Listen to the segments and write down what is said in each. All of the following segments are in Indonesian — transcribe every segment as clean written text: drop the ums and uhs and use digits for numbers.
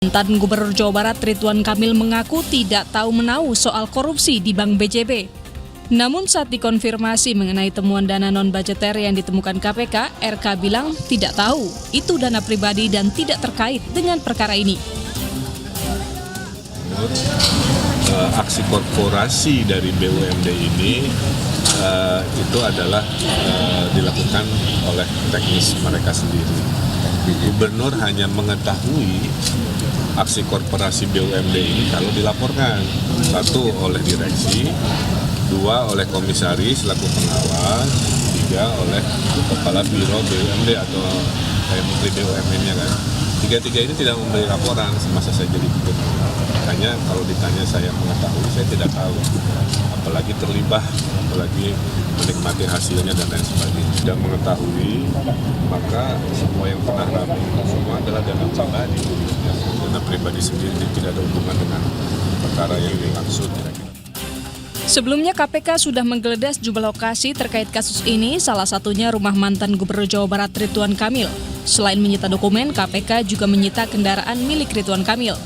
Mantan Gubernur Jawa Barat Ridwan Kamil mengaku tidak tahu menahu soal korupsi di Bank BJB. Namun saat dikonfirmasi mengenai temuan dana non-budgeter yang ditemukan KPK, RK bilang tidak tahu, itu dana pribadi dan tidak terkait dengan perkara ini. Aksi korporasi dari BUMD ini itu adalah dilakukan oleh teknis mereka sendiri. Gubernur hanya mengetahui aksi korporasi BUMD ini kalau dilaporkan, satu oleh direksi, dua oleh komisaris selaku pengawas, tiga oleh kepala biro BUMD atau menteri BUMN-nya kan. Tiga-tiga ini tidak memberi laporan semasa saya jadi gubernur. Makanya kalau ditanya saya mengetahui, saya tidak tahu. Apalagi terlibat, apalagi menikmati hasilnya dan lain sebagainya. Tidak mengetahui, maka semua yang pernah kami semua adalah dana pribadi. Dana pribadi sendiri tidak ada hubungan dengan perkara yang dimaksud. Sebelumnya KPK sudah menggeledah sejumlah lokasi terkait kasus ini, salah satunya rumah mantan Gubernur Jawa Barat Ridwan Kamil. Selain menyita dokumen, KPK juga menyita kendaraan milik Ridwan Kamil.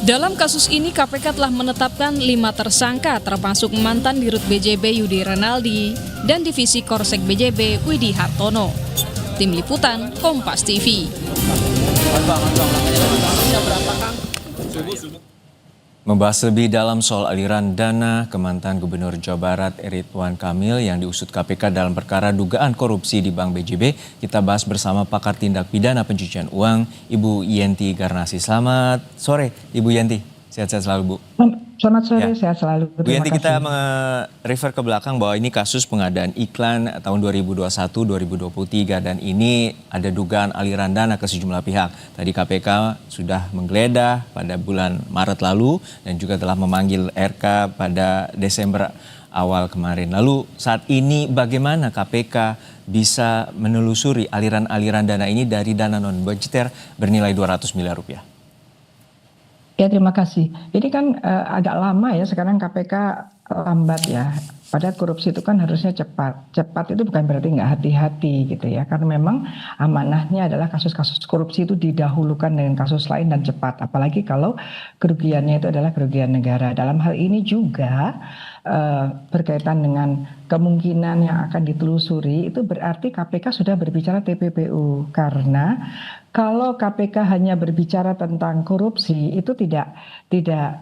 Dalam kasus ini, KPK telah menetapkan 5 tersangka, termasuk mantan Dirut BJB Yudi Renaldi dan Divisi Korsek BJB Widi Hartono. Tim Liputan, Kompas TV. Membahas lebih dalam soal aliran dana ke mantan Gubernur Jawa Barat Ridwan Kamil yang diusut KPK dalam perkara dugaan korupsi di Bank BJB, kita bahas bersama pakar tindak pidana pencucian uang, Ibu Yenti Garnasi. Selamat sore, Ibu Yenti. Sehat-sehat selalu, Bu. Selamat sore, sehat selalu. Bu Yenti, kita refer ke belakang bahwa ini kasus pengadaan iklan tahun 2021-2023 dan ini ada dugaan aliran dana ke sejumlah pihak. Tadi KPK sudah menggeledah pada bulan Maret lalu dan juga telah memanggil RK pada Desember awal kemarin. Lalu saat ini bagaimana KPK bisa menelusuri aliran-aliran dana ini dari dana non-budgeter bernilai 200 miliar rupiah? Ya, terima kasih. Ini kan agak lama ya, sekarang KPK lambat ya. Padahal korupsi itu kan harusnya cepat. Cepat itu bukan berarti nggak hati-hati gitu ya. Karena memang amanahnya adalah kasus-kasus korupsi itu didahulukan dengan kasus lain dan cepat. Apalagi kalau kerugiannya itu adalah kerugian negara. Dalam hal ini juga berkaitan dengan kemungkinan yang akan ditelusuri, itu berarti KPK sudah berbicara TPPU. Karena kalau KPK hanya berbicara tentang korupsi, itu tidak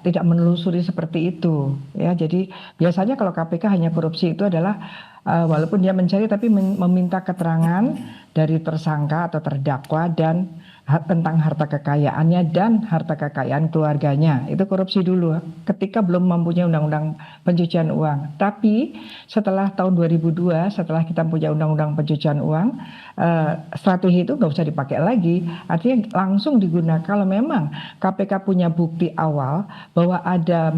menelusuri seperti itu ya. Jadi biasanya kalau KPK hanya korupsi itu adalah walaupun dia mencari tapi meminta keterangan dari tersangka atau terdakwa dan tentang harta kekayaannya dan harta kekayaan keluarganya. Itu korupsi dulu ketika belum mempunyai undang-undang pencucian uang. Tapi setelah tahun 2002, setelah kita punya undang-undang pencucian uang, strategi itu nggak usah dipakai lagi. Artinya langsung digunakan kalau memang KPK punya bukti awal bahwa ada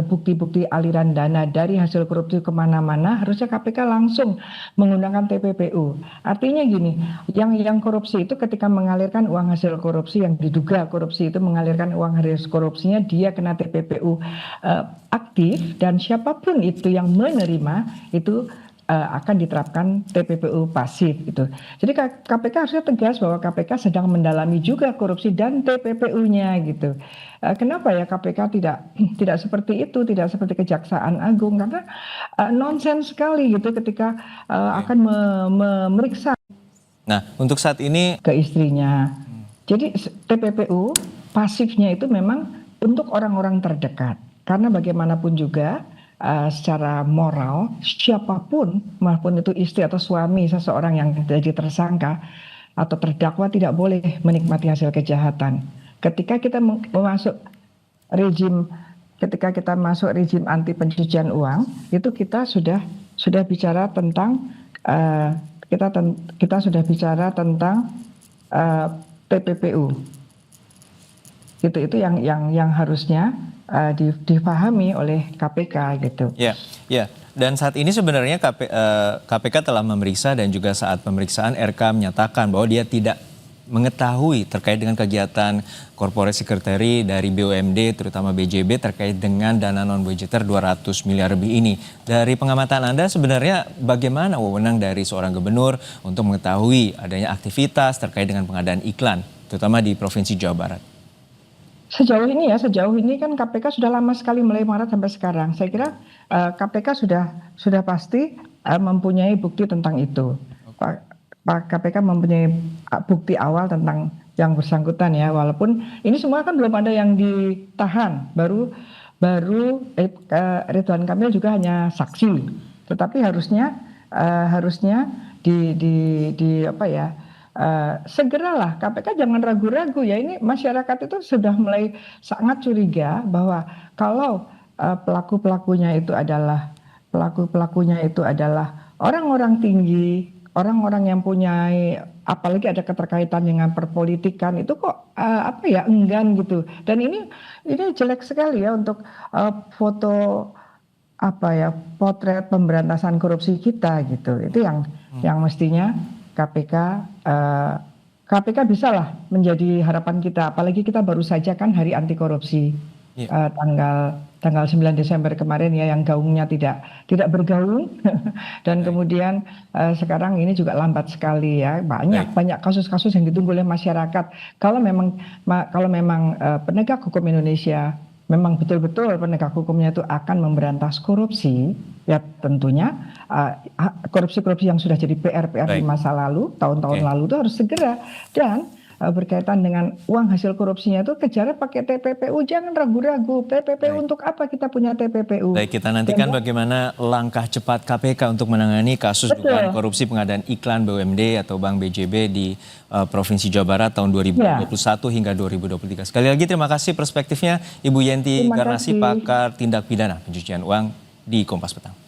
bukti-bukti aliran dana dari hasil korupsi kemana-mana, harusnya KPK langsung menggunakan TPPU. Artinya gini, yang korupsi itu ketika mengalirkan uang hasil korupsi, yang diduga korupsi itu mengalirkan uang hasil korupsinya, dia kena TPPU aktif, dan siapapun itu yang menerima itu akan diterapkan TPPU pasif gitu. Jadi KPK harusnya tegas bahwa KPK sedang mendalami juga korupsi dan TPPU-nya gitu. Kenapa ya KPK tidak seperti itu, tidak seperti Kejaksaan Agung, karena nonsens sekali gitu ketika akan memeriksa. Nah, untuk saat ini ke istrinya. Jadi TPPU pasifnya itu memang untuk orang-orang terdekat. Karena bagaimanapun juga secara moral siapapun, maupun itu istri atau suami seseorang yang jadi tersangka atau terdakwa, tidak boleh menikmati hasil kejahatan. Ketika kita masuk rejim anti pencucian uang, itu kita sudah bicara tentang kita sudah bicara tentang TPPU. Itu yang harusnya dipahami oleh KPK gitu. Ya. Dan saat ini sebenarnya KPK telah memeriksa dan juga saat pemeriksaan RK menyatakan bahwa dia tidak mengetahui terkait dengan kegiatan corporate secretary dari BUMD terutama BJB terkait dengan dana non-budgeter 200 miliar lebih ini. Dari pengamatan Anda sebenarnya bagaimana wewenang dari seorang gubernur untuk mengetahui adanya aktivitas terkait dengan pengadaan iklan terutama di Provinsi Jawa Barat? Sejauh ini kan KPK sudah lama sekali mulai Maret sampai sekarang. Saya kira KPK sudah pasti mempunyai bukti tentang itu. KPK mempunyai bukti awal tentang yang bersangkutan ya. Walaupun ini semua kan belum ada yang ditahan. Baru Ridwan Kamil juga hanya saksi. Tetapi harusnya segeralah KPK jangan ragu-ragu ya, ini masyarakat itu sudah mulai sangat curiga bahwa kalau pelaku-pelakunya itu adalah orang-orang tinggi, orang-orang yang punya apalagi ada keterkaitan dengan perpolitikan itu kok enggan gitu. Dan ini jelek sekali ya untuk foto potret pemberantasan korupsi kita gitu. Itu yang mestinya KPK bisalah menjadi harapan kita, apalagi kita baru saja kan hari anti korupsi tanggal 9 Desember kemarin ya, yang gaungnya tidak bergaung dan kemudian sekarang ini juga lambat sekali ya, banyak kasus-kasus yang ditunggu oleh masyarakat. Kalau memang penegak hukum Indonesia memang betul-betul penegak hukumnya itu akan memberantas korupsi, ya tentunya korupsi-korupsi yang sudah jadi PR di masa lalu, tahun-tahun lalu itu harus segera. Dan berkaitan dengan uang hasil korupsinya itu kejar pakai TPPU, jangan ragu-ragu. TPPU untuk apa kita punya TPPU? Baik, kita nantikan bagaimana langkah cepat KPK untuk menangani kasus dugaan korupsi pengadaan iklan BUMD atau Bank BJB di Provinsi Jawa Barat tahun 2021 hingga 2023. Sekali lagi terima kasih perspektifnya Ibu Yenti Garnasi, pakar tindak pidana pencucian uang di Kompas Petang.